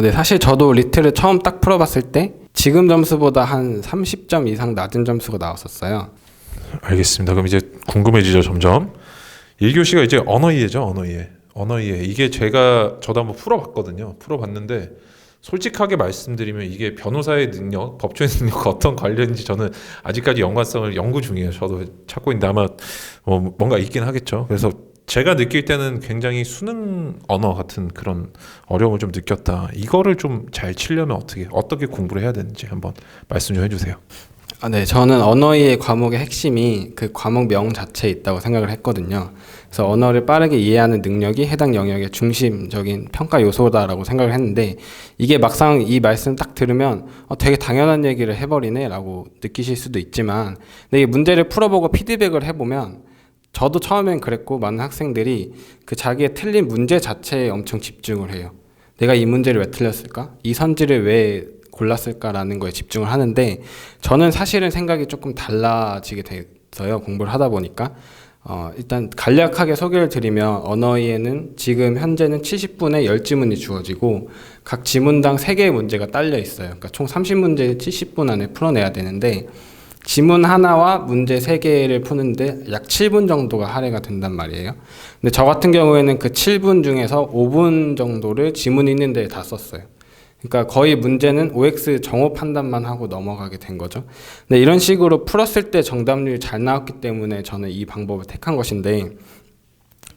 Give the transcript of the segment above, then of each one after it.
네, 사실 저도 리트를 처음 딱 풀어봤을 때 지금 점수보다 한 30점 이상 낮은 점수가 나왔었어요. 알겠습니다. 그럼 이제 궁금해지죠, 점점. 1교시가 이제 언어이해죠, 언어이해. 언어이해. 이게 저도 한번 풀어봤거든요. 풀어봤는데 솔직하게 말씀드리면 이게 변호사의 능력, 법조의 능력과 어떤 관련인지 저는 아직까지 연관성을 연구 중이에요. 저도 찾고 있는데 아마 뭔가 있긴 하겠죠. 그래서 제가 느낄 때는 굉장히 수능 언어 같은 그런 어려움을 좀 느꼈다. 이거를 좀 잘 치려면 어떻게 공부를 해야 되는지 한번 말씀 좀 해주세요. 네, 저는 언어의 과목의 핵심이 그 과목명 자체에 있다고 생각을 했거든요. 그래서 언어를 빠르게 이해하는 능력이 해당 영역의 중심적인 평가 요소다라고 생각을 했는데 이게 막상 이 말씀 딱 들으면 되게 당연한 얘기를 해버리네 라고 느끼실 수도 있지만 근데 이 문제를 풀어보고 피드백을 해보면 저도 처음엔 그랬고 많은 학생들이 그 자기의 틀린 문제 자체에 엄청 집중을 해요. 내가 이 문제를 왜 틀렸을까? 이 선지를 왜 골랐을까라는 거에 집중을 하는데 저는 사실은 생각이 조금 달라지게 됐어요. 공부를 하다 보니까. 일단 간략하게 소개를 드리면 언어이해는 지금 현재는 70분에 10지문이 주어지고 각 지문당 3개의 문제가 딸려 있어요. 그러니까 총 30문제를 70분 안에 풀어내야 되는데 지문 하나와 문제 3개를 푸는데 약 7분 정도가 할애가 된단 말이에요. 근데 저 같은 경우에는 그 7분 중에서 5분 정도를 지문 있는 데에 다 썼어요. 그러니까 거의 문제는 OX 정오 판단만 하고 넘어가게 된 거죠. 근데 이런 식으로 풀었을 때 정답률이 잘 나왔기 때문에 저는 이 방법을 택한 것인데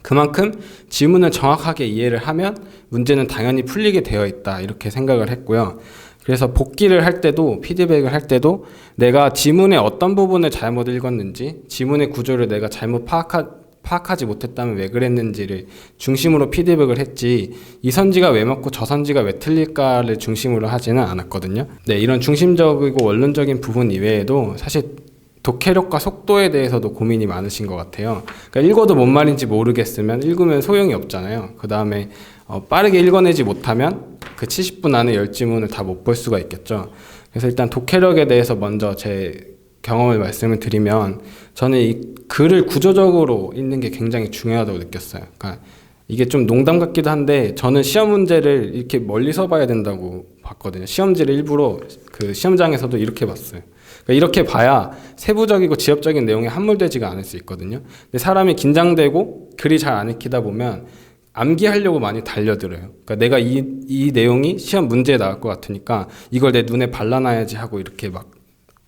그만큼 지문을 정확하게 이해를 하면 문제는 당연히 풀리게 되어 있다 이렇게 생각을 했고요. 그래서 복기를 할 때도 피드백을 할 때도 내가 지문의 어떤 부분을 잘못 읽었는지 지문의 구조를 내가 잘못 파악하지 못했다면 왜 그랬는지를 중심으로 피드백을 했지 이 선지가 왜 맞고 저 선지가 왜 틀릴까를 중심으로 하지는 않았거든요. 네, 이런 중심적이고 원론적인 부분 이외에도 사실 독해력과 속도에 대해서도 고민이 많으신 것 같아요. 그러니까 읽어도 뭔 말인지 모르겠으면 읽으면 소용이 없잖아요. 그 다음에 빠르게 읽어내지 못하면 그 70분 안에 10지문을 다 못 볼 수가 있겠죠. 그래서 일단 독해력에 대해서 먼저 제 경험을 말씀을 드리면 저는 이 글을 구조적으로 읽는 게 굉장히 중요하다고 느꼈어요. 그러니까 이게 좀 농담 같기도 한데 저는 시험 문제를 이렇게 멀리서 봐야 된다고 봤거든요. 시험지를 일부러 그 시험장에서도 이렇게 봤어요. 그러니까 이렇게 봐야 세부적이고 지엽적인 내용이 함몰되지가 않을 수 있거든요. 근데 사람이 긴장되고 글이 잘 안 읽히다 보면 암기하려고 많이 달려들어요. 그러니까 내가 이 내용이 시험 문제에 나올 것 같으니까 이걸 내 눈에 발라놔야지 하고 이렇게 막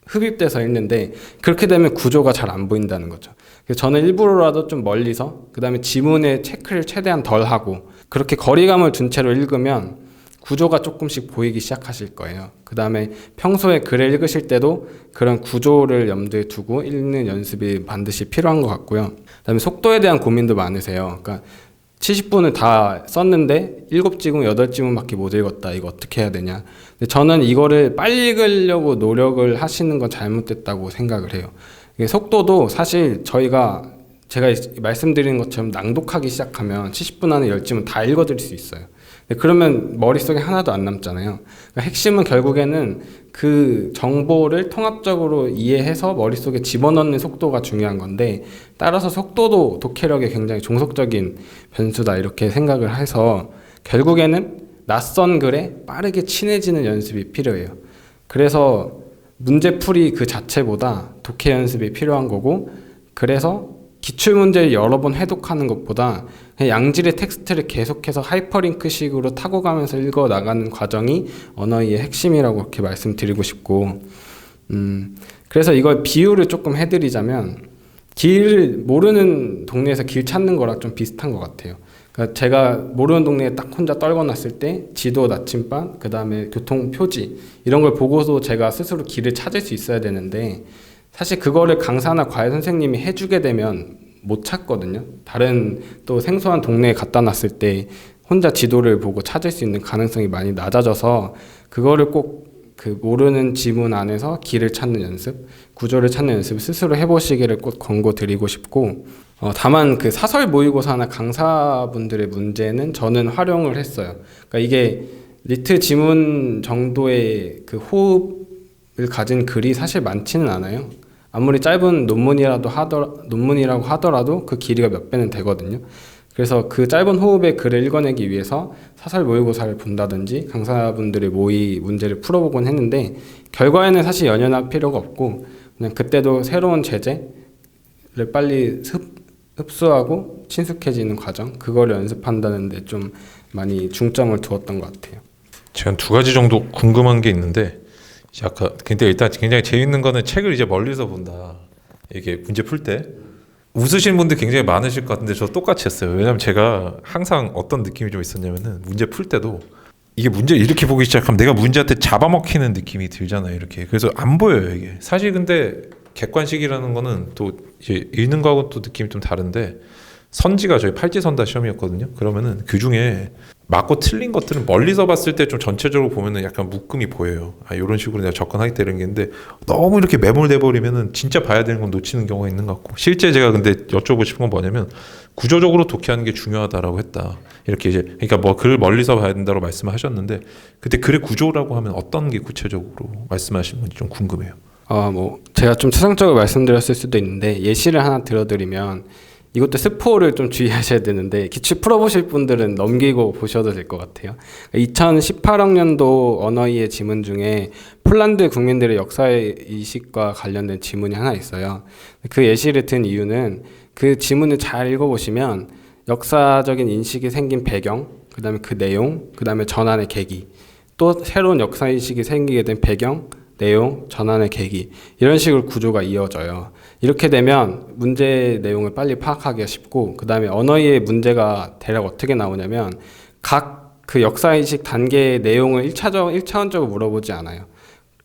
흡입돼서 읽는데 그렇게 되면 구조가 잘 안 보인다는 거죠. 그래서 저는 일부러라도 좀 멀리서 그 다음에 지문의 체크를 최대한 덜 하고 그렇게 거리감을 둔 채로 읽으면 구조가 조금씩 보이기 시작하실 거예요. 그 다음에 평소에 글을 읽으실 때도 그런 구조를 염두에 두고 읽는 연습이 반드시 필요한 것 같고요. 그 다음에 속도에 대한 고민도 많으세요. 그러니까 70분을 다 썼는데 7지문, 8지문밖에 못 읽었다. 이거 어떻게 해야 되냐. 근데 저는 이거를 빨리 읽으려고 노력을 하시는 건 잘못됐다고 생각을 해요. 속도도 사실 제가 말씀드리는 것처럼 낭독하기 시작하면 70분 안에 10지문 다 읽어드릴 수 있어요. 그러면 머릿속에 하나도 안 남잖아요. 그러니까 핵심은 결국에는 그 정보를 통합적으로 이해해서 머릿속에 집어넣는 속도가 중요한 건데 따라서 속도도 독해력에 굉장히 종속적인 변수다 이렇게 생각을 해서 결국에는 낯선 글에 빠르게 친해지는 연습이 필요해요. 그래서 문제풀이 그 자체보다 독해 연습이 필요한 거고 그래서 기출문제를 여러 번 해독하는 것보다 그냥 양질의 텍스트를 계속해서 하이퍼링크식으로 타고 가면서 읽어 나가는 과정이 언어의 핵심이라고 그렇게 말씀드리고 싶고 그래서 이걸 비유를 조금 해드리자면 길 모르는 동네에서 길 찾는 거랑 좀 비슷한 것 같아요. 그러니까 제가 모르는 동네에 딱 혼자 떨궈놨을 때 지도 나침반 그 다음에 교통 표지 이런 걸 보고서 제가 스스로 길을 찾을 수 있어야 되는데 사실 그거를 강사나 과외 선생님이 해주게 되면 못 찾거든요. 다른 또 생소한 동네에 갖다 놨을 때 혼자 지도를 보고 찾을 수 있는 가능성이 많이 낮아져서 그거를 꼭 그 모르는 지문 안에서 길을 찾는 연습, 구조를 찾는 연습을 스스로 해보시기를 꼭 권고드리고 싶고 다만 그 사설 모의고사나 강사분들의 문제는 저는 활용을 했어요. 그러니까 이게 리트 지문 정도의 그 호흡을 가진 글이 사실 많지는 않아요. 아무리 짧은 논문이라고 하더라도 그 길이가 몇 배는 되거든요. 그래서 그 짧은 호흡에 글을 읽어내기 위해서 사설 모의고사를 본다든지 강사분들의 모의 문제를 풀어보곤 했는데 결과에는 사실 연연할 필요가 없고 그냥 그때도 새로운 제재를 빨리 흡수하고 친숙해지는 과정 그거를 연습한다는 데 좀 많이 중점을 두었던 것 같아요. 제가 두 가지 정도 궁금한 게 있는데 이제 아까 근데 일단 굉장히 재밌는 거는 책을 이제 멀리서 본다. 이게 문제 풀 때 웃으시는 분들 굉장히 많으실 것 같은데 저 똑같이 했어요. 왜냐면 제가 항상 어떤 느낌이 좀 있었냐면은 문제 풀 때도 이게 문제 이렇게 보기 시작하면 내가 문제한테 잡아먹히는 느낌이 들잖아요. 이렇게 그래서 안 보여요 이게. 사실 근데 객관식이라는 거는 또 이제 읽는 거하고 또 느낌이 좀 다른데 선지가 저희 팔지선다 시험이었거든요. 그러면은 그 중에 맞고 틀린 것들은 멀리서 봤을 때 좀 전체적으로 보면은 약간 묶음이 보여요. 아, 이런 식으로 내가 접근하겠다 이런 게 있는데 너무 이렇게 매몰돼 버리면은 진짜 봐야 되는 건 놓치는 경우가 있는 것 같고 실제 제가 근데 여쭤보고 싶은 건 뭐냐면 구조적으로 독해하는 게 중요하다라고 했다. 이렇게 이제 그러니까 뭐 글을 멀리서 봐야 된다고 말씀을 하셨는데 그때 글의 구조라고 하면 어떤 게 구체적으로 말씀하시는 건지 좀 궁금해요. 뭐 제가 좀 추상적으로 말씀드렸을 수도 있는데 예시를 하나 들어드리면 이것도 스포를 좀 주의하셔야 되는데 기출 풀어보실 분들은 넘기고 보셔도 될 것 같아요. 2018학년도 언어이해 지문 중에 폴란드 국민들의 역사의식과 관련된 지문이 하나 있어요. 그 예시를 든 이유는 그 지문을 잘 읽어보시면 역사적인 인식이 생긴 배경, 그 다음에 그 내용, 그 다음에 전환의 계기, 또 새로운 역사의식이 생기게 된 배경, 내용, 전환의 계기 이런 식으로 구조가 이어져요. 이렇게 되면 문제 내용을 빨리 파악하기가 쉽고 그 다음에 언어의 문제가 대략 어떻게 나오냐면 각 그 역사인식 단계의 내용을 1차원적으로 물어보지 않아요.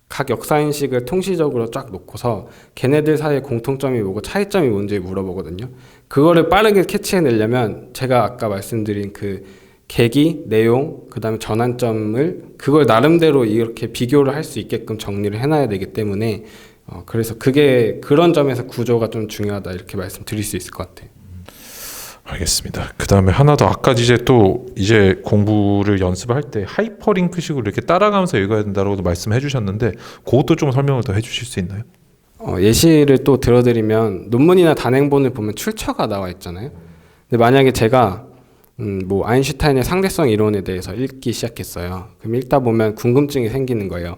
각 역사인식을 통시적으로 쫙 놓고서 걔네들 사이의 공통점이 뭐고 차이점이 뭔지 물어보거든요. 그거를 빠르게 캐치해내려면 제가 아까 말씀드린 그 계기, 내용, 그 다음에 전환점을 그걸 나름대로 이렇게 비교를 할 수 있게끔 정리를 해놔야 되기 때문에 그래서 그게 그런 점에서 구조가 좀 중요하다 이렇게 말씀드릴 수 있을 것 같아요. 알겠습니다. 그 다음에 하나 더 아까 이제 공부를 연습할 때 하이퍼링크식으로 이렇게 따라가면서 읽어야 된다고 말씀해 주셨는데 그것도 좀 설명을 더 해주실 수 있나요? 예시를 또 들어드리면 논문이나 단행본을 보면 출처가 나와 있잖아요. 근데 만약에 제가 뭐 아인슈타인의 상대성 이론에 대해서 읽기 시작했어요. 그럼 읽다 보면 궁금증이 생기는 거예요.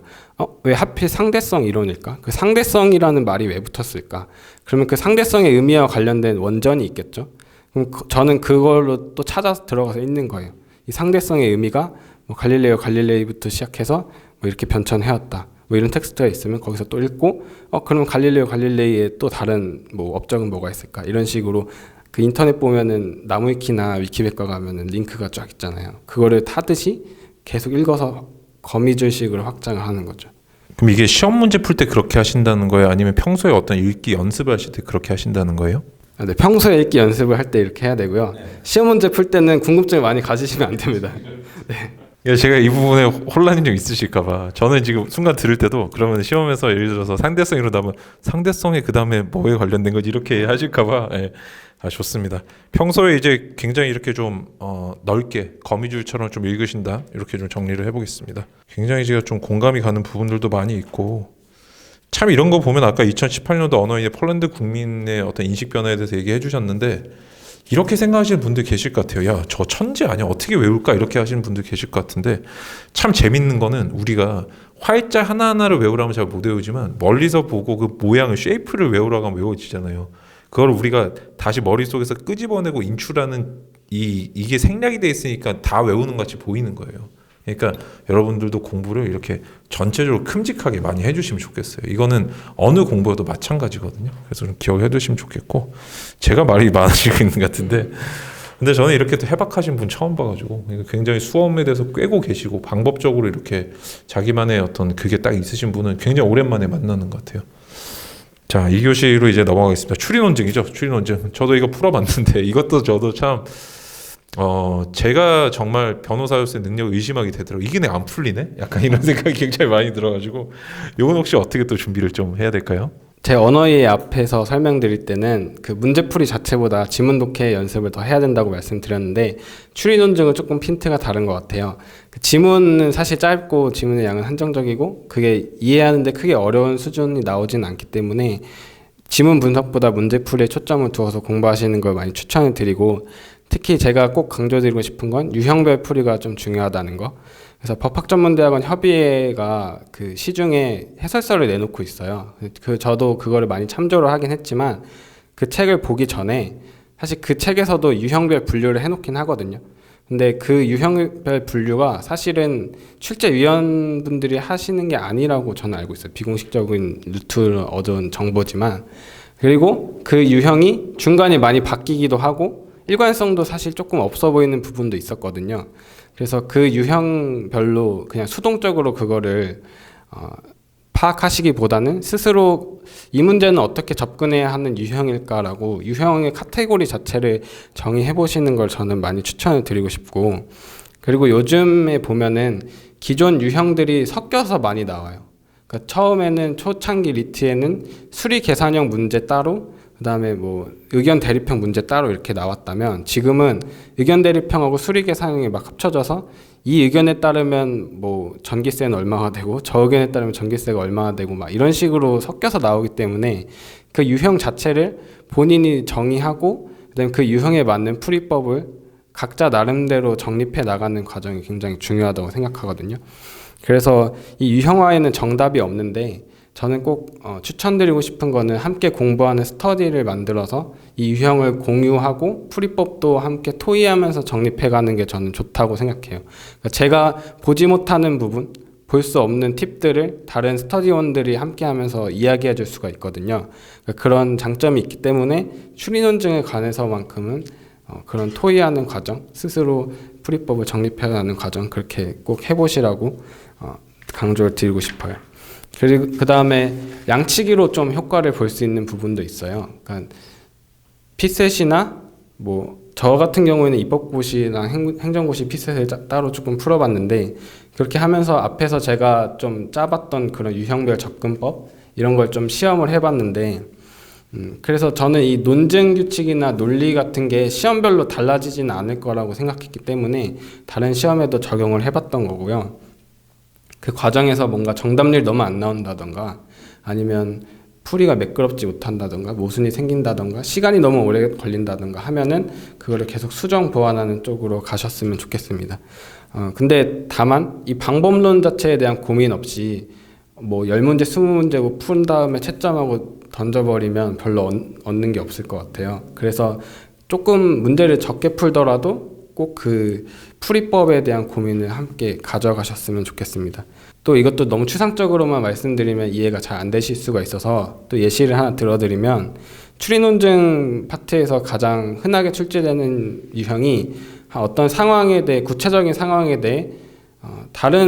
왜 하필 상대성 이론일까? 그 상대성이라는 말이 왜 붙었을까? 그러면 그 상대성의 의미와 관련된 원전이 있겠죠. 그럼 저는 그걸로 또 찾아서 들어가서 읽는 거예요. 이 상대성의 의미가 뭐 갈릴레이부터 시작해서 뭐 이렇게 변천해왔다. 뭐 이런 텍스트가 있으면 거기서 또 읽고 그러면 갈릴레이의 또 다른 뭐 업적은 뭐가 있을까? 이런 식으로 그 인터넷 보면은 나무위키나 위키백과 가면은 링크가 쫙 있잖아요. 그거를 타듯이 계속 읽어서 거미줄식으로 확장을 하는 거죠. 그럼 이게 시험 문제 풀 때 그렇게 하신다는 거예요? 아니면 평소에 어떤 읽기 연습을 하실 때 그렇게 하신다는 거예요? 네, 평소에 읽기 연습을 할 때 이렇게 해야 되고요. 시험 문제 풀 때는 궁금증을 많이 가지시면 안 됩니다. 네. 제가 이 부분에 혼란이 좀 있으실까봐 저는 지금 순간 들을 때도 그러면 시험에서 예를 들어서 상대성 이러다면 상대성에 그 다음에 뭐에 관련된 거지 이렇게 하실까봐 좋습니다. 평소에 이제 굉장히 이렇게 좀 넓게 거미줄처럼 좀 읽으신다 이렇게 좀 정리를 해보겠습니다. 굉장히 제가 좀 공감이 가는 부분들도 많이 있고 참 이런 거 보면 아까 2018년도 언어의 폴란드 국민의 어떤 인식 변화에 대해서 얘기해 주셨는데 이렇게 생각하시는 분들 계실 것 같아요. 야, 저 천재 아니야? 어떻게 외울까? 이렇게 하시는 분들 계실 것 같은데 참 재밌는 거는 우리가 화자 하나하나를 외우라면 잘 못 외우지만 멀리서 보고 그 모양을 쉐이프를 외우라고 하면 외워지잖아요. 그걸 우리가 다시 머릿속에서 끄집어내고 인출하는 이게 생략이 돼 있으니까 다 외우는 것 같이 보이는 거예요. 그러니까 여러분들도 공부를 이렇게 전체적으로 큼직하게 많이 해주시면 좋겠어요. 이거는 어느 공부여도 마찬가지거든요. 그래서 좀 기억해 두시면 좋겠고 제가 말이 많아지고 있는 것 같은데 근데 저는 이렇게 또 해박하신 분 처음 봐가지고 굉장히 수험에 대해서 꿰고 계시고 방법적으로 이렇게 자기만의 어떤 그게 딱 있으신 분은 굉장히 오랜만에 만나는 것 같아요. 자, 2교시로 이제 넘어가겠습니다. 추리 논증이죠. 추리 논증. 저도 이거 풀어봤는데 이것도 저도 참 제가 정말 변호사로서의 능력을 의심하게 되더라고요. 이게 안 풀리네? 약간 이런 생각이 굉장히 많이 들어가지고 이건 혹시 어떻게 또 준비를 좀 해야 될까요? 제 언어의 앞에서 설명드릴 때는 그 문제풀이 자체보다 지문 독해 연습을 더 해야 된다고 말씀드렸는데 추리 논증은 조금 핀트가 다른 것 같아요. 그 지문은 사실 짧고 지문의 양은 한정적이고 그게 이해하는데 크게 어려운 수준이 나오진 않기 때문에 지문 분석보다 문제풀이에 초점을 두어서 공부하시는 걸 많이 추천을 드리고 특히 제가 꼭 강조드리고 싶은 건 유형별 풀이가 좀 중요하다는 거. 그래서 법학전문대학원 협의회가 그 시중에 해설서를 내놓고 있어요. 저도 그거를 많이 참조를 하긴 했지만 그 책을 보기 전에 사실 그 책에서도 유형별 분류를 해놓긴 하거든요. 근데 그 유형별 분류가 사실은 출제위원분들이 하시는 게 아니라고 저는 알고 있어요. 비공식적인 루트를 얻은 정보지만. 그리고 그 유형이 중간에 많이 바뀌기도 하고 일관성도 사실 조금 없어 보이는 부분도 있었거든요. 그래서 그 유형별로 그냥 수동적으로 그거를 파악하시기보다는 스스로 이 문제는 어떻게 접근해야 하는 유형일까라고 유형의 카테고리 자체를 정의해 보시는 걸 저는 많이 추천을 드리고 싶고, 그리고 요즘에 보면은 기존 유형들이 섞여서 많이 나와요. 그러니까 처음에는 초창기 리트에는 수리 계산형 문제 따로, 그 다음에 뭐 의견 대립형 문제 따로 이렇게 나왔다면 지금은 의견 대립형하고 수리 계산형이 막 합쳐져서 이 의견에 따르면 뭐 전기세는 얼마가 되고 저 의견에 따르면 전기세가 얼마가 되고 막 이런 식으로 섞여서 나오기 때문에 그 유형 자체를 본인이 정의하고 그다음에 그 유형에 맞는 풀이법을 각자 나름대로 정립해 나가는 과정이 굉장히 중요하다고 생각하거든요. 그래서 이 유형화에는 정답이 없는데 저는 꼭 추천드리고 싶은 거는 함께 공부하는 스터디를 만들어서 이 유형을 공유하고 풀이법도 함께 토의하면서 정립해가는 게 저는 좋다고 생각해요. 그러니까 제가 보지 못하는 부분, 볼 수 없는 팁들을 다른 스터디원들이 함께 하면서 이야기해 줄 수가 있거든요. 그러니까 그런 장점이 있기 때문에 추리 논증에 관해서만큼은 그런 토의하는 과정, 스스로 풀이법을 정립해가는 과정 그렇게 꼭 해보시라고 강조를 드리고 싶어요. 그리고 그 다음에 양치기로 좀 효과를 볼 수 있는 부분도 있어요. 그러니까 피셋이나 뭐 저 같은 경우에는 입법고시나 행정고시 피셋을 따로 조금 풀어봤는데 그렇게 하면서 앞에서 제가 좀 짜봤던 그런 유형별 접근법 이런 걸 좀 시험을 해봤는데 그래서 저는 이 논증 규칙이나 논리 같은 게 시험별로 달라지지는 않을 거라고 생각했기 때문에 다른 시험에도 적용을 해봤던 거고요. 그 과정에서 뭔가 정답률이 너무 안 나온다던가 아니면 풀이가 매끄럽지 못한다던가 모순이 생긴다던가 시간이 너무 오래 걸린다던가 하면은 그거를 계속 수정 보완하는 쪽으로 가셨으면 좋겠습니다. 근데 다만 이 방법론 자체에 대한 고민 없이 뭐 10문제 20문제고 푼 다음에 채점하고 던져버리면 별로 얻는 게 없을 것 같아요. 그래서 조금 문제를 적게 풀더라도 꼭 그 풀이법에 대한 고민을 함께 가져가셨으면 좋겠습니다. 또 이것도 너무 추상적으로만 말씀드리면 이해가 잘 안 되실 수가 있어서 또 예시를 하나 들어드리면 추리논증 파트에서 가장 흔하게 출제되는 유형이 어떤 상황에 대해 구체적인 상황에 대해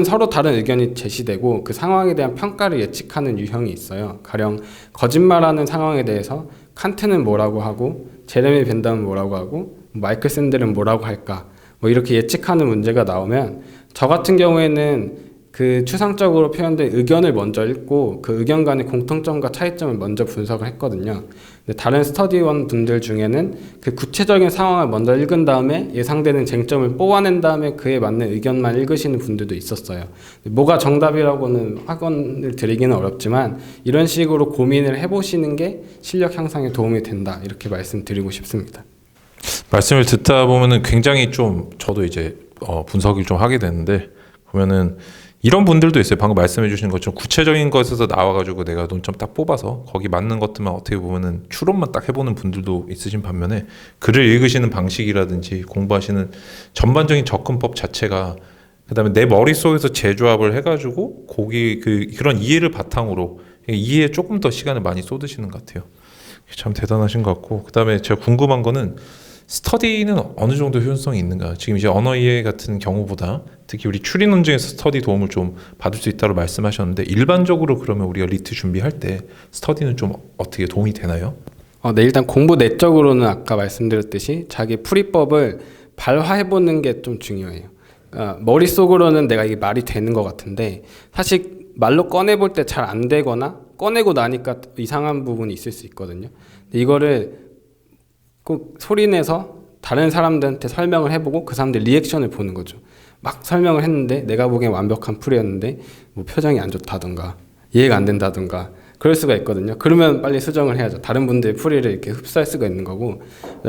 서로 다른 의견이 제시되고 그 상황에 대한 평가를 예측하는 유형이 있어요. 가령 거짓말하는 상황에 대해서 칸트는 뭐라고 하고 제레미 벤담은 뭐라고 하고 마이클 샌들은 뭐라고 할까 뭐 이렇게 예측하는 문제가 나오면 저 같은 경우에는 그 추상적으로 표현된 의견을 먼저 읽고 그 의견 간의 공통점과 차이점을 먼저 분석을 했거든요. 근데 다른 스터디원 분들 중에는 그 구체적인 상황을 먼저 읽은 다음에 예상되는 쟁점을 뽑아낸 다음에 그에 맞는 의견만 읽으시는 분들도 있었어요. 뭐가 정답이라고는 확언을 드리기는 어렵지만 이런 식으로 고민을 해보시는 게 실력 향상에 도움이 된다 이렇게 말씀드리고 싶습니다. 말씀을 듣다 보면은 굉장히 좀 저도 이제 분석을 좀 하게 되는데 보면은 이런 분들도 있어요. 방금 말씀해 주신 것처럼 구체적인 것에서 나와가지고 내가 논점 딱 뽑아서 거기 맞는 것들만 어떻게 보면은 추론만 딱 해보는 분들도 있으신 반면에 글을 읽으시는 방식이라든지 공부하시는 전반적인 접근법 자체가 그다음에 내 머릿속에서 재조합을 해가지고 그런 이해를 바탕으로 이해에 조금 더 시간을 많이 쏟으시는 것 같아요. 참 대단하신 것 같고 그다음에 제가 궁금한 거는 스터디는 어느 정도 효율성이 있는가? 지금 이제 언어 이해 같은 경우보다 특히 우리 추리 논증에서 스터디 도움을 좀 받을 수 있다고 말씀하셨는데 일반적으로 그러면 우리가 리트 준비할 때 스터디는 좀 어떻게 도움이 되나요? 네, 일단 공부 내적으로는 아까 말씀드렸듯이 자기 풀이법을 발화해보는 게 좀 중요해요. 머릿속으로는 내가 이게 말이 되는 것 같은데 사실 말로 꺼내볼 때 잘 안 되거나 꺼내고 나니까 이상한 부분이 있을 수 있거든요. 이거를 꼭 소리내서 다른 사람들한테 설명을 해보고 그 사람들 리액션을 보는 거죠. 막 설명을 했는데 내가 보기엔 완벽한 풀이었는데 뭐 표정이 안 좋다던가 이해가 안 된다던가 그럴 수가 있거든요. 그러면 빨리 수정을 해야죠. 다른 분들의 풀이를 이렇게 흡수할 수가 있는 거고,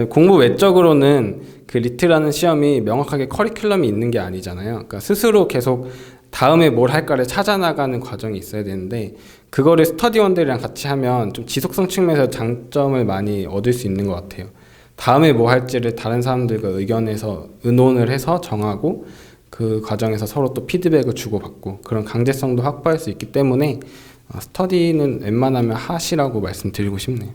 공부 외적으로는 그 리트라는 시험이 명확하게 커리큘럼이 있는 게 아니잖아요. 그러니까 스스로 계속 다음에 뭘 할까를 찾아 나가는 과정이 있어야 되는데, 그거를 스터디원들이랑 같이 하면 좀 지속성 측면에서 장점을 많이 얻을 수 있는 것 같아요. 다음에 뭐 할지를 다른 사람들과 의논을 해서 정하고, 그 과정에서 서로 또 피드백을 주고받고, 그런 강제성도 확보할 수 있기 때문에 스터디는 웬만하면 하시라고 말씀드리고 싶네요.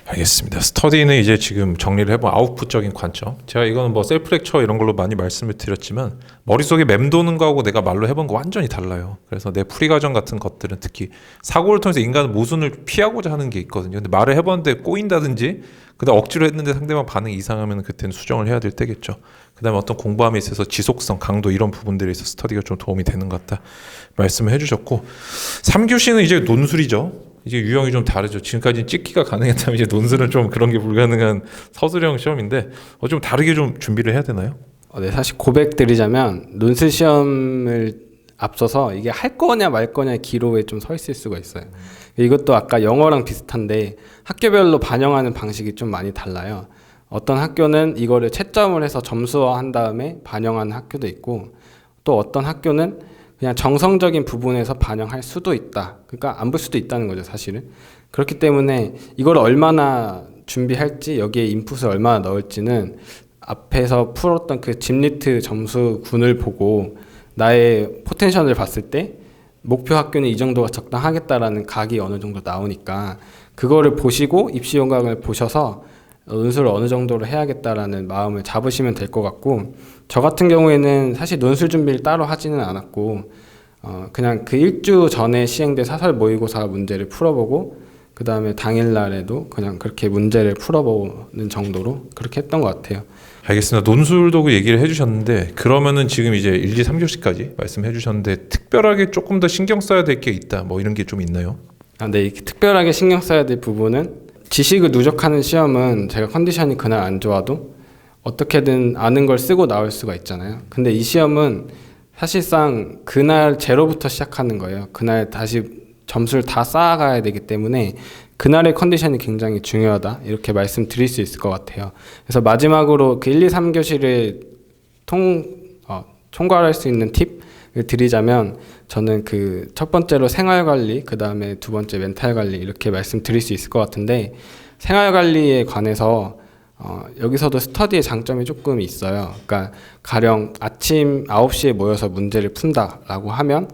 알겠습니다. 스터디는 이제 지금 정리를 해본 아웃풋적인 관점. 제가 이거는 뭐 셀프 렉처 이런 걸로 많이 말씀을 드렸지만 머릿속에 맴도는 거하고 내가 말로 해본 거 완전히 달라요. 그래서 내 풀이 과정 같은 것들은 특히 사고를 통해서 인간은 모순을 피하고자 하는 게 있거든요. 근데 말을 해봤는데 꼬인다든지 그다음 억지로 했는데 상대방 반응이 이상하면 그때는 수정을 해야 될 때겠죠. 그다음에 어떤 공부함에 있어서 지속성, 강도 이런 부분들에 있어서 스터디가 좀 도움이 되는 것 같다 말씀을 해주셨고, 3교시는 이제 논술이죠. 이제 유형이 좀 다르죠. 지금까지는 찍기가 가능했다면 이제 논술은 좀 그런 게 불가능한 서술형 시험인데 좀 다르게 좀 준비를 해야 되나요? 네, 사실 고백드리자면 논술 시험을 앞서서 이게 할 거냐 말 거냐의 기로에 좀 서 있을 수가 있어요. 이것도 아까 영어랑 비슷한데 학교별로 반영하는 방식이 좀 많이 달라요. 어떤 학교는 이거를 채점을 해서 점수화한 다음에 반영하는 학교도 있고, 또 어떤 학교는 그냥 정성적인 부분에서 반영할 수도 있다. 그러니까 안 볼 수도 있다는 거죠, 사실은. 그렇기 때문에 이걸 얼마나 준비할지, 여기에 인풋을 얼마나 넣을지는 앞에서 풀었던 그 집리트 점수군을 보고 나의 포텐셜을 봤을 때 목표 학교는 이 정도가 적당하겠다라는 각이 어느 정도 나오니까, 그거를 보시고 입시 영광을 보셔서 논술을 어느 정도로 해야겠다라는 마음을 잡으시면 될 것 같고, 저 같은 경우에는 사실 논술 준비를 따로 하지는 않았고, 그냥 그 일주 전에 시행된 사설 모의고사 문제를 풀어보고, 그 다음에 당일날에도 그냥 그렇게 문제를 풀어보는 정도로 그렇게 했던 것 같아요. 알겠습니다. 논술도 그 얘기를 해주셨는데, 그러면은 지금 이제 1, 2, 3교시까지 말씀해 주셨는데 특별하게 조금 더 신경 써야 될 게 있다, 뭐 이런 게 좀 있나요? 네, 특별하게 신경 써야 될 부분은, 지식을 누적하는 시험은 제가 컨디션이 그날 안 좋아도 어떻게든 아는 걸 쓰고 나올 수가 있잖아요. 근데 이 시험은 사실상 그날 제로부터 시작하는 거예요. 그날 다시 점수를 다 쌓아가야 되기 때문에 그날의 컨디션이 굉장히 중요하다, 이렇게 말씀드릴 수 있을 것 같아요. 그래서 마지막으로 그 1, 2, 3교시를 총괄할 수 있는 팁을 드리자면, 저는 그 첫 번째로 생활관리, 그 다음에 두 번째 멘탈관리, 이렇게 말씀드릴 수 있을 것 같은데, 생활관리에 관해서 여기서도 스터디의 장점이 조금 있어요. 그러니까 가령 아침 9시에 모여서 문제를 푼다라고 하면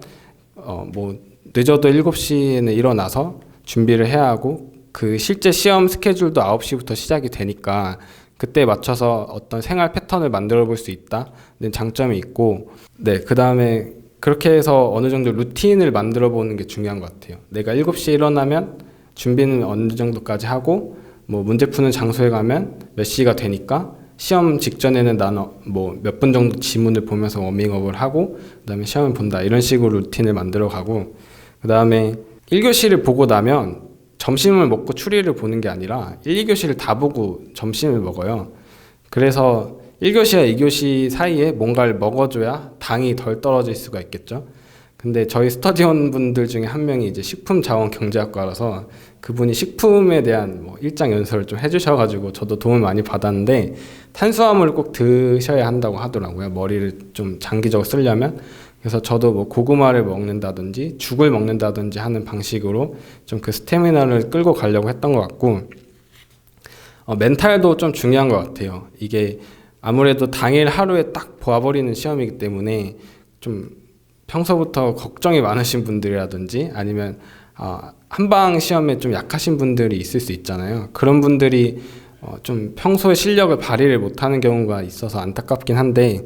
뭐 늦어도 7시에는 일어나서 준비를 해야 하고, 그 실제 시험 스케줄도 9시부터 시작이 되니까 그때 맞춰서 어떤 생활 패턴을 만들어 볼 수 있다는 장점이 있고, 네, 그 다음에 그렇게 해서 어느 정도 루틴을 만들어 보는 게 중요한 것 같아요. 내가 7시에 일어나면 준비는 어느 정도까지 하고, 뭐 문제 푸는 장소에 가면 몇 시가 되니까 시험 직전에는 나는 뭐 몇 분 정도 지문을 보면서 워밍업을 하고 그다음에 시험을 본다, 이런 식으로 루틴을 만들어 가고, 그다음에 1교시를 보고 나면 점심을 먹고 추리를 보는 게 아니라 1, 2교시를 다 보고 점심을 먹어요. 그래서 1교시와 2교시 사이에 뭔가를 먹어줘야 당이 덜 떨어질 수가 있겠죠. 근데 저희 스터디원 분들 중에 한 명이 이제 식품자원경제학과라서 그분이 식품에 대한 뭐 일장 연설을 좀 해주셔가지고 저도 도움을 많이 받았는데, 탄수화물을 꼭 드셔야 한다고 하더라고요. 머리를 좀 장기적으로 쓰려면. 그래서 저도 뭐 고구마를 먹는다든지 죽을 먹는다든지 하는 방식으로 좀 그 스태미나를 끌고 가려고 했던 것 같고, 멘탈도 좀 중요한 것 같아요. 이게 아무래도 당일 하루에 딱 보아버리는 시험이기 때문에 좀 평소부터 걱정이 많으신 분들이라든지 아니면 한방 시험에 좀 약하신 분들이 있을 수 있잖아요. 그런 분들이 좀 평소에 실력을 발휘를 못하는 경우가 있어서 안타깝긴 한데,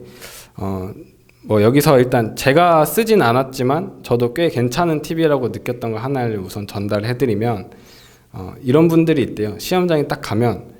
뭐 여기서 일단 제가 쓰진 않았지만 저도 꽤 괜찮은 팁이라고 느꼈던 거 하나를 우선 전달해드리면, 이런 분들이 있대요. 시험장에 딱 가면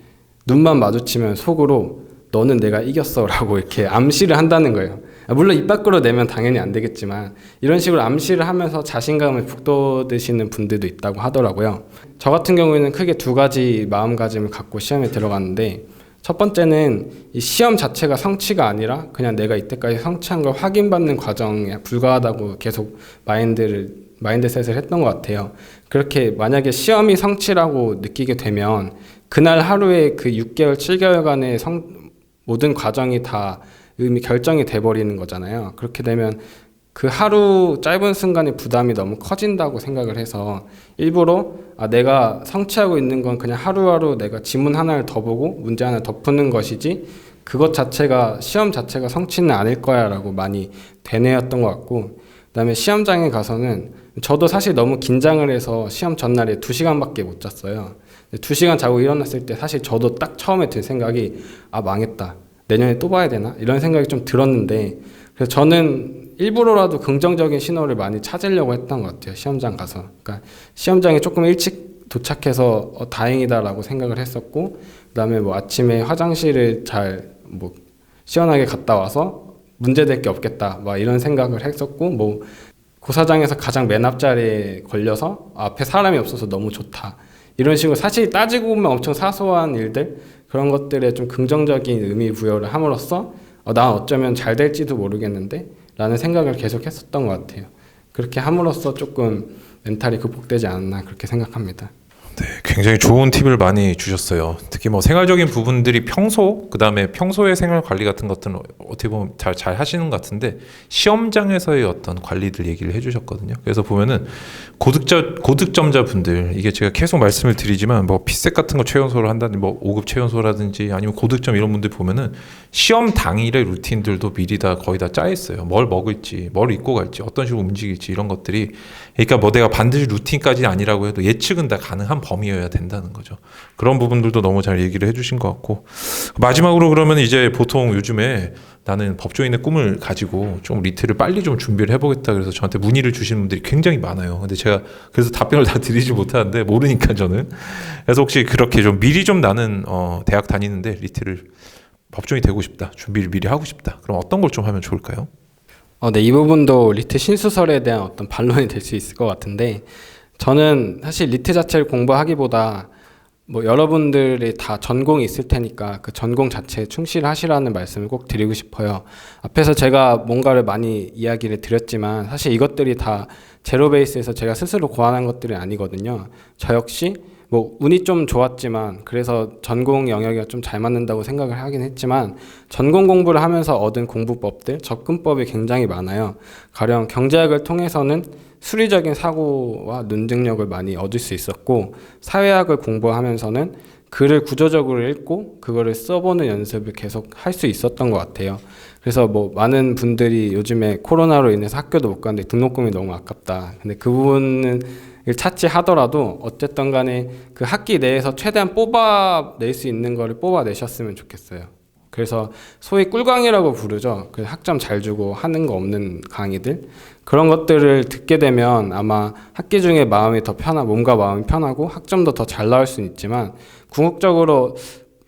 눈만 마주치면 속으로 너는 내가 이겼어 라고 이렇게 암시를 한다는 거예요. 물론 입 밖으로 내면 당연히 안 되겠지만 이런 식으로 암시를 하면서 자신감을 북돋으시는 분들도 있다고 하더라고요. 저 같은 경우에는 크게 두 가지 마음가짐을 갖고 시험에 들어갔는데, 첫 번째는 이 시험 자체가 성취가 아니라 그냥 내가 이때까지 성취한 걸 확인받는 과정에 불과하다고 계속 마인드를 마인드셋을 했던 것 같아요. 그렇게 만약에 시험이 성취라고 느끼게 되면 그날 하루에 그 6개월, 7개월간의 모든 과정이 다 이미 결정이 돼버리는 거잖아요. 그렇게 되면 그 하루 짧은 순간의 부담이 너무 커진다고 생각을 해서 일부러 내가 성취하고 있는 건 그냥 하루하루 내가 지문 하나를 더 보고 문제 하나를 더 푸는 것이지 그것 자체가 시험 자체가 성취는 아닐 거야 라고 많이 되뇌었던 것 같고, 그다음에 시험장에 가서는 저도 사실 너무 긴장을 해서 시험 전날에 2시간밖에 못 잤어요. 2시간 자고 일어났을 때 사실 저도 딱 처음에 든 생각이 망했다, 내년에 또 봐야 되나 이런 생각이 좀 들었는데, 그래서 저는 일부러라도 긍정적인 신호를 많이 찾으려고 했던 것 같아요. 시험장 가서. 그러니까 시험장에 조금 일찍 도착해서 다행이다라고 생각을 했었고, 그다음에 뭐 아침에 화장실을 잘 뭐 시원하게 갔다 와서 문제될 게 없겠다 막 이런 생각을 했었고, 뭐 고사장에서 가장 맨 앞자리에 걸려서 앞에 사람이 없어서 너무 좋다 이런 식으로 사실 따지고 보면 엄청 사소한 일들, 그런 것들에 좀 긍정적인 의미 부여를 함으로써 난 어쩌면 잘 될지도 모르겠는데 라는 생각을 계속 했었던 것 같아요. 그렇게 함으로써 조금 멘탈이 극복되지 않았나 그렇게 생각합니다. 네, 굉장히 좋은 팁을 많이 주셨어요. 특히 뭐 생활적인 부분들이 그다음에 평소의 생활 관리 같은 것들은 어떻게 보면 잘 하시는 것 같은데 시험장에서의 어떤 관리들 얘기를 해주셨거든요. 그래서 보면은 고득점자 분들, 이게 제가 계속 말씀을 드리지만 뭐 피셋 같은 거 최연소를 한다든지 뭐 5급 최연소라든지 아니면 고득점 이런 분들 보면은 시험 당일의 루틴들도 미리 다 거의 다 짜 있어요. 뭘 먹을지, 뭘 입고 갈지, 어떤 식으로 움직일지 이런 것들이, 그러니까 뭐 내가 반드시 루틴까지는 아니라고 해도 예측은 다 가능한 범위여야 된다는 거죠. 그런 부분들도 너무 잘 얘기를 해주신 것 같고, 마지막으로 그러면 이제 보통 요즘에 나는 법조인의 꿈을 가지고 좀 리트를 빨리 좀 준비를 해보겠다 그래서 저한테 문의를 주시는 분들이 굉장히 많아요. 근데 제가 그래서 답변을 다 드리지 못하는데 모르니까 저는, 그래서 혹시 그렇게 좀 미리 좀 나는 대학 다니는데 리트를 법조인이 되고 싶다, 준비를 미리 하고 싶다, 그럼 어떤 걸 좀 하면 좋을까요? 네, 이 부분도 리트 신수설에 대한 어떤 반론이 될 수 있을 것 같은데, 저는 사실 리트 자체를 공부하기보다 뭐 여러분들이 다 전공이 있을 테니까 그 전공 자체에 충실하시라는 말씀을 꼭 드리고 싶어요. 앞에서 제가 뭔가를 많이 이야기를 드렸지만 사실 이것들이 다 제로 베이스에서 제가 스스로 고안한 것들이 아니거든요. 저 역시 뭐 운이 좀 좋았지만 그래서 전공 영역이 좀 잘 맞는다고 생각을 하긴 했지만 전공 공부를 하면서 얻은 공부법들, 접근법이 굉장히 많아요. 가령 경제학을 통해서는 수리적인 사고와 논증력을 많이 얻을 수 있었고, 사회학을 공부하면서는 글을 구조적으로 읽고 그거를 써보는 연습을 계속 할 수 있었던 것 같아요. 그래서 뭐 많은 분들이 요즘에 코로나로 인해서 학교도 못 가는데 등록금이 너무 아깝다, 근데 그 부분은 차치하더라도 어쨌든 간에 그 학기 내에서 최대한 뽑아낼 수 있는 거를 뽑아내셨으면 좋겠어요. 그래서 소위 꿀강의라고 부르죠. 그 학점 잘 주고 하는 거 없는 강의들, 그런 것들을 듣게 되면 아마 학기 중에 마음이 더 몸과 마음이 편하고 학점도 더 잘 나올 수는 있지만 궁극적으로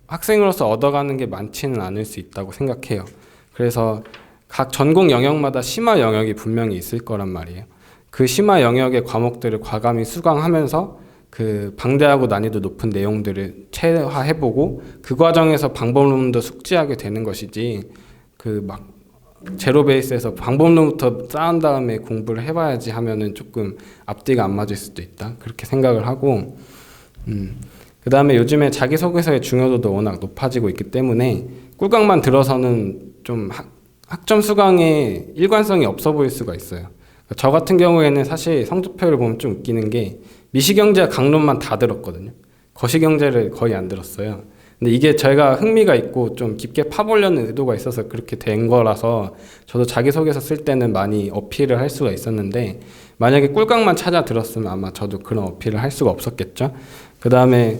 학생으로서 얻어가는 게 많지는 않을 수 있다고 생각해요. 그래서 각 전공 영역마다 심화 영역이 분명히 있을 거란 말이에요. 그 심화 영역의 과목들을 과감히 수강하면서 그 방대하고 난이도 높은 내용들을 체화해보고 그 과정에서 방법론도 숙지하게 되는 것이지, 그 막 제로 베이스에서 방법론부터 쌓은 다음에 공부를 해봐야지 하면은 조금 앞뒤가 안 맞을 수도 있다 그렇게 생각을 하고, 그 다음에 요즘에 자기소개서의 중요도도 워낙 높아지고 있기 때문에 꿀강만 들어서는 좀 학점 수강에 일관성이 없어 보일 수가 있어요. 저 같은 경우에는 사실 성적표를 보면 좀 웃기는 게 미시경제와 강론만 다 들었거든요. 거시경제를 거의 안 들었어요. 근데 이게 제가 흥미가 있고 좀 깊게 파보려는 의도가 있어서 그렇게 된 거라서 저도 자기소개서 쓸 때는 많이 어필을 할 수가 있었는데, 만약에 꿀강만 찾아 들었으면 아마 저도 그런 어필을 할 수가 없었겠죠. 그 다음에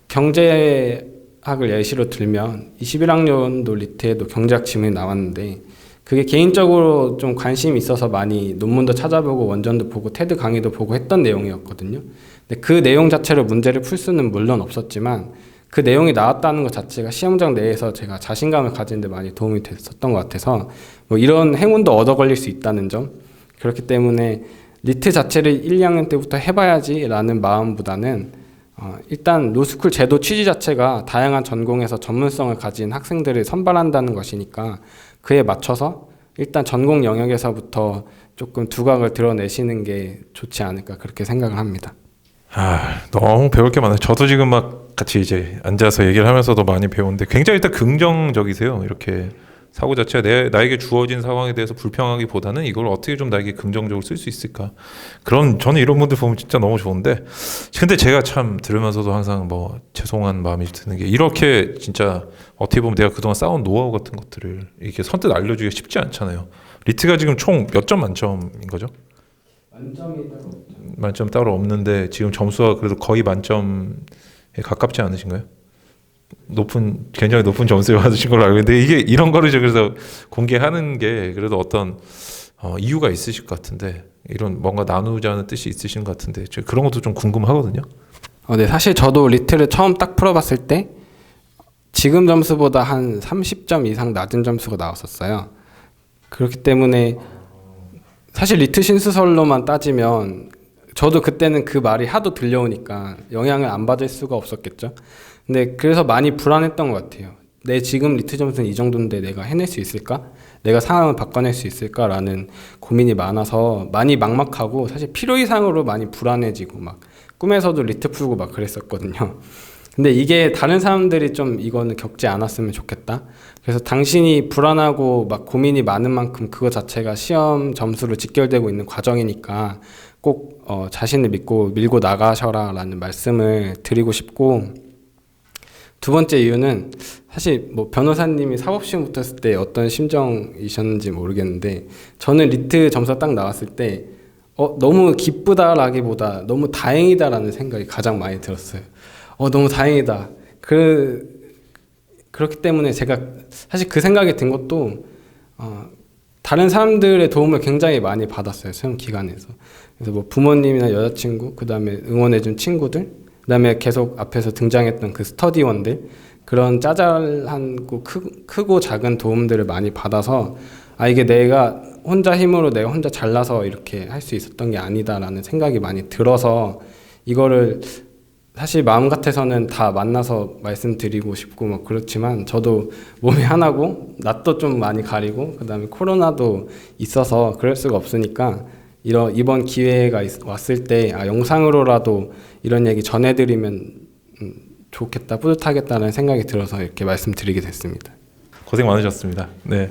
경제학을 예시로 들면 21학년도 리트에도 경제학 지문이 나왔는데 그게 개인적으로 좀 관심이 있어서 많이 논문도 찾아보고 원전도 보고 테드 강의도 보고 했던 내용이었거든요. 근데 그 내용 자체로 문제를 풀 수는 물론 없었지만 그 내용이 나왔다는 것 자체가 시험장 내에서 제가 자신감을 가지는데 많이 도움이 됐었던 것 같아서 뭐 이런 행운도 얻어 걸릴 수 있다는 점, 그렇기 때문에 리트 자체를 1, 2학년 때부터 해봐야지 라는 마음보다는 일단 로스쿨 제도 취지 자체가 다양한 전공에서 전문성을 가진 학생들을 선발한다는 것이니까 그에 맞춰서 일단 전공 영역에서부터 조금 두각을 드러내시는 게 좋지 않을까 그렇게 생각을 합니다. 너무 배울 게 많아요. 저도 지금 막 같이 이제 앉아서 얘기를 하면서도 많이 배우는데 굉장히 일단 긍정적이세요. 이렇게 사고 자체가 나에게 주어진 상황에 대해서 불평하기보다는 이걸 어떻게 좀 나에게 긍정적으로 쓸 수 있을까. 저는 이런 분들 보면 진짜 너무 좋은데, 근데 제가 참 들으면서도 항상 뭐 죄송한 마음이 드는 게, 이렇게 진짜 어떻게 보면 내가 그동안 쌓아온 노하우 같은 것들을 이렇게 선뜻 알려주기가 쉽지 않잖아요. 리트가 지금 총 몇 점 만점인 거죠? 만점이 따로 없죠. 만점 따로 없는데 지금 점수가 그래도 거의 만점에 가깝지 않으신가요? 굉장히 높은 점수를 받으신 걸로 알고 있는데, 이게 이런 거를 그래서 공개하는 게 그래도 어떤 이유가 있으실 것 같은데, 이런 뭔가 나누자는 뜻이 있으신 것 같은데, 제가 그런 것도 좀 궁금하거든요. 네, 사실 저도 리트를 처음 딱 풀어봤을 때 지금 점수보다 한 30점 이상 낮은 점수가 나왔었어요. 그렇기 때문에 사실 리트 신수설로만 따지면 저도 그때는 그 말이 하도 들려오니까 영향을 안 받을 수가 없었겠죠. 근데 그래서 많이 불안했던 것 같아요. 내 지금 리트 점수는 이 정도인데 내가 해낼 수 있을까? 내가 상황을 바꿔낼 수 있을까라는 고민이 많아서 많이 막막하고, 사실 필요 이상으로 많이 불안해지고 막 꿈에서도 리트 풀고 막 그랬었거든요. 근데 이게 다른 사람들이 좀 이거는 겪지 않았으면 좋겠다. 그래서 당신이 불안하고 막 고민이 많은 만큼 그거 자체가 시험 점수로 직결되고 있는 과정이니까 꼭 자신을 믿고 밀고 나가셔라라는 말씀을 드리고 싶고, 두 번째 이유는 사실 뭐 변호사님이 사법시험 붙었을 때 어떤 심정이셨는지 모르겠는데, 저는 리트 점수가 딱 나왔을 때 너무 기쁘다라기보다 너무 다행이다라는 생각이 가장 많이 들었어요. 너무 다행이다. 그렇기 때문에 제가 사실 그 생각이 든 것도 다른 사람들의 도움을 굉장히 많이 받았어요, 시험 기간에서. 그래서 뭐 부모님이나 여자친구, 그 다음에 응원해준 친구들, 그 다음에 계속 앞에서 등장했던 그 스터디원들, 그런 짜잘하고 크고 작은 도움들을 많이 받아서 이게 내가 혼자 잘나서 이렇게 할 수 있었던 게 아니다라는 생각이 많이 들어서, 이거를 사실 마음 같아서는 다 만나서 말씀드리고 싶고 막 그렇지만, 저도 몸이 하나고 낯도 좀 많이 가리고 그 다음에 코로나도 있어서 그럴 수가 없으니까, 이번 기회가 왔을 때 영상으로라도 이런 얘기 전해드리면 좋겠다, 뿌듯하겠다는 생각이 들어서 이렇게 말씀드리게 됐습니다. 고생 많으셨습니다. 네.